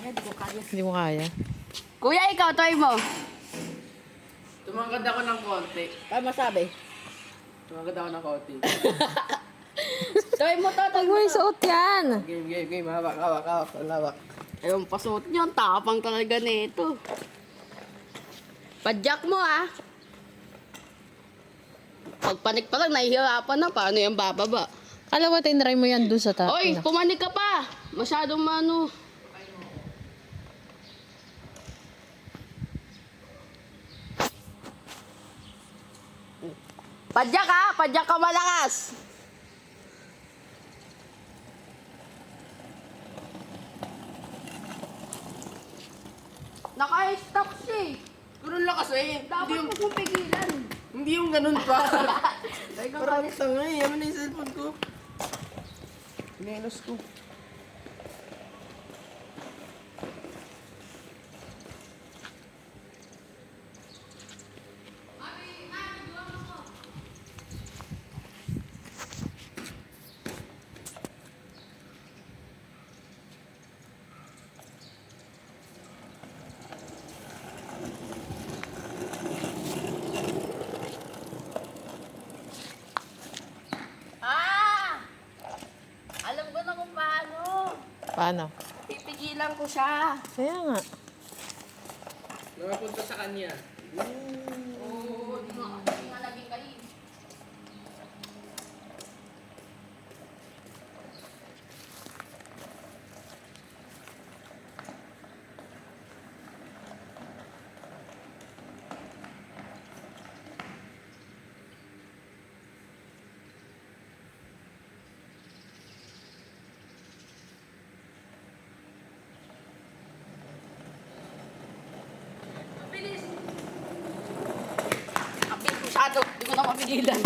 Hindi mo kaya. Kuya, ikaw, try mo. Tumangkad ako ng konti. Ano masabi? Tumangkad ako ng konti. Try mo to, Huwag mo isuot yan. Game. Hawak. Ayun, pasuot niyo. Ang tapang talaga nito. Padyak mo, ah. Pagpanik pa lang, nahihirapan na. Paano yung bababa? Kala ko tinry mo yan dun sa Oy, tapo. pumanik ka pa. Masyadong mano. Padyak, ha? Padyak ka malakas. Naka-stop siya eh. Ganun lang kasi. Dapat mo kong pigilan. Hindi yung ganun pa. Ay, Parang tanga eh. Yaman na yung cellphone ko. Pinelos ko. Alam ko na kung paano. Paano? Pipigilan ko siya. Kaya nga. Nakapunta sa kanya. Oo, di nga naging kayo. Bilis! Kapit masyado, di ko na mapigilan.